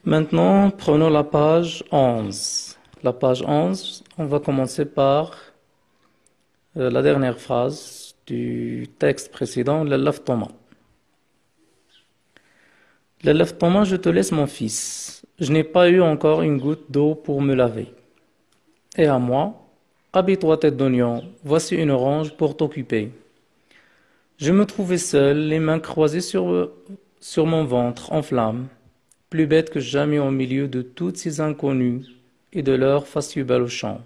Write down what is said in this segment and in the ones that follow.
Maintenant, prenons la page 11. La page 11, on va commencer par la dernière phrase du texte précédent, l'Alaf Thomas. L'Alaf Thomas, je te laisse mon fils. Je n'ai pas eu encore une goutte d'eau pour me laver. Et à moi, habille-toi tête d'oignon, voici une orange pour t'occuper. Je me trouvais seul, les mains croisées sur mon ventre en flammes, plus bête que jamais au milieu de toutes ces inconnues et de leurs fastueux balochons.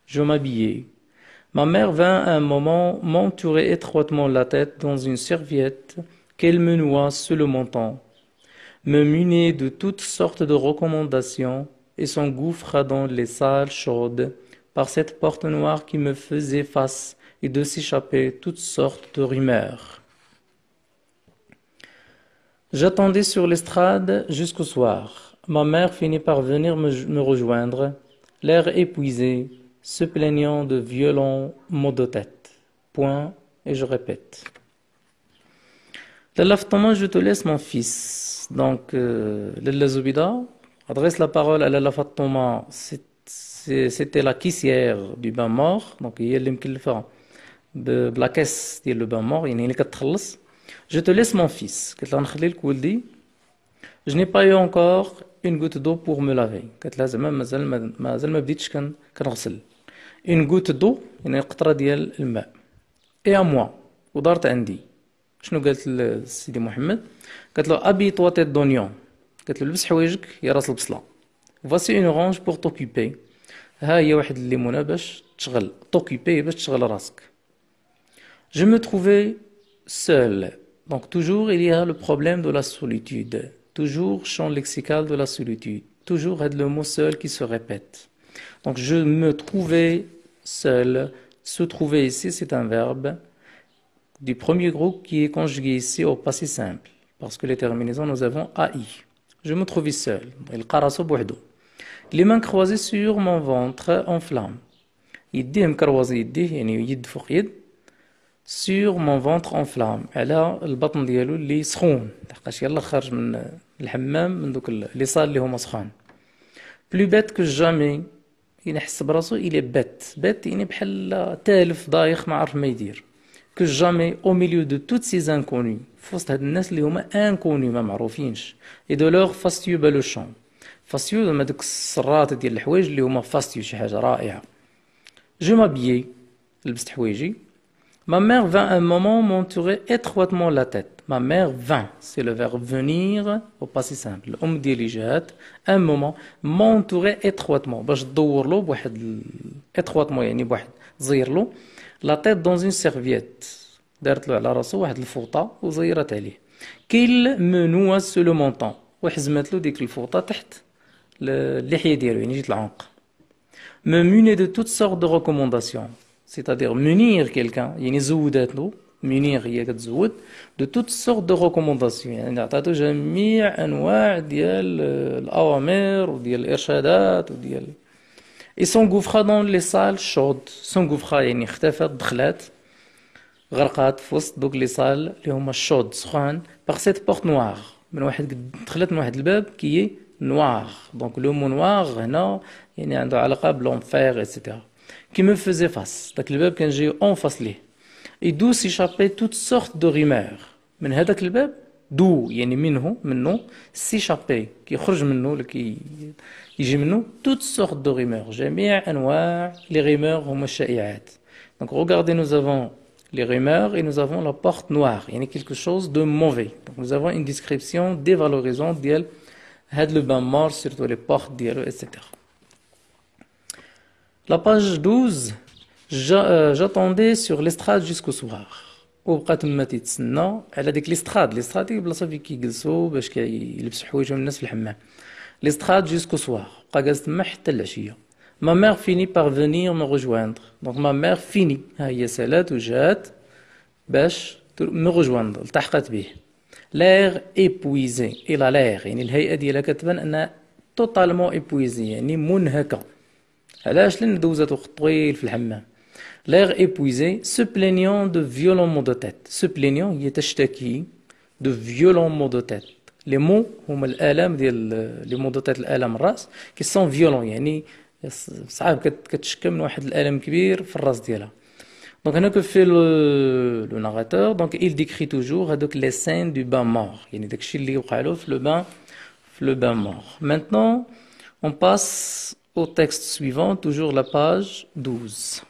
Je m'habillai. Ma mère vint un moment m'entourer étroitement la tête dans une serviette qu'elle me noua sous le menton, me munit de toutes sortes de recommandations et s'engouffra dans les salles chaudes par cette porte noire qui me faisait face et de s'échapper toutes sortes de rumeurs. J'attendais sur l'estrade jusqu'au soir. Ma mère finit par venir me rejoindre, l'air épuisé, se plaignant de violents maux de tête. Point, et je répète. L'Alaf Thomas, je te laisse mon fils. Donc, Lalla Zoubida adresse la parole à l'Alaf Thomas. C'était la caissière du bain mort. Donc, il y a l'imkilfa de la caisse du bain mort. Il y a je te laisse mon fils. Je n'ai pas eu encore une goutte d'eau pour me laver. Une goutte d'eau, يعني قطرة ديال الماء. Et à moi, ودارت عندي. شنو قالت لسيدي محمد؟ قالت له habille toi tête d'oignon. قالت له لبس حوايجك يا راس البصلة. Voici une orange pour t'occuper. ها هي واحد الليمونة باش تشغل t'occuper باش تشغل راسك. Je me trouvais seul. Donc toujours il y a le problème de la solitude. Toujours champ lexical de la solitude. Toujours le mot seul qui se répète. Donc je me trouvais seul. Se trouver ici c'est un verbe du premier groupe qui est conjugué ici au passé simple. Parce que les terminaisons nous avons AI. Je me trouvais seul. Les mains croisées sur mon ventre en flammes. يديه مكروزي يديه يعني يد فوق يد sur mon ventre en flamme. على البطن ديالو اللي سخون لحقاش يلا خرج من الحمام من دوك اللي صار اللي هما سخان. Plus bête que jamais. يحس براسو il est bête. Bête يعني بحال تالف ضايخ ما عرف ما يدير. Que jamais au milieu de toutes ces inconnues. في وسط هاد الناس اللي هما inconnus ما معروفينش. Et de leur fastueux balochon. fastueux هما دوك الصرات ديال الحوايج اللي هما fastueux شي حاجة رائعة. Je m'habillai. لبست حوايجي. Ma mère vint un moment m'entourer étroitement la tête. Ma mère vint, c'est le verbe venir au passé simple. ديالي جات un moment m'entourer étroitement باش تدور له بواحد étroitement يعني بواحد تزير له la tête dans une serviette. دارت له على راسو واحد الفوطة وزيرت عليه. Qu'il me noua sur le menton. وحزمت له ديك الفوطة تحت اللحية ديالو يعني جيت العنق. Me munir de toutes sortes de recommandations. C'est-à-dire munir quelqu'un, يعني زودات له munir هي كتزود de toutes sortes de recommandations يعني عطاتو جميع انواع ديال الاوامر وديال الارشادات وديال et s'engouffra dans les salles chaudes. s'engouffra يعني اختفت دخلات غرقات في وسط دوك لي صال اللي هما الشود سخان par cette porte noire من واحد دخلت من واحد الباب كي noir. donc le mot noir هنا يعني عنده علاقه بلونفير etc. qui me faisait face. داك الباب كان جاي en face ليه. et d'où s'échappaient toutes sortes de rumeurs. من هذاك الباب d'où يعني منه s'échapper كي يخرج منه لكي يجي منه toutes sortes de rumeurs. جميع انواع les rumeurs هما الشائعات. donc regardez nous avons les rumeurs et nous avons la porte noire يعني quelque chose de mauvais. donc nous avons une description dévalorisante ديال هاد le bain mort surtout les portes ديالو etc. La page 12, j'attendais sur l'estrade jusqu'au soir. وبقات تما تيتسنى على ديك l'estrade هي بلاصه فين كيجلسوا باش كيلبسوا حوايجهم الناس في الحمام. l'estrade jusqu'au soir. بقى جالس تما حتى العشيه. Ma mère finit par venir me rejoindre. donc ma mère finit ها هي سالات وجات باش me rejoindre التحقت به. l'air épuisé الى l'air يعني الهيئه ديالها كتبان انها totalement épuisée يعني منهكه. علاش لان دوزات وقت طويل في الحمام. l'air épuisé se plaignant de violents maux de tête. se plaignant هي تشتكي de violents maux de tête. لي مو هما الالام ديال لي مو دو تيت الالام الراس كي سون فيولون يعني صعاب كتشكى من واحد الالم كبير في الراس ديالها. دونك هنا كو في لو ناراتور دونك il décrit toujours هادوك لي سين دو بان مور يعني داكشي اللي وقع له في لو بان مور. Maintenant on passe au texte suivant, toujours la page 12.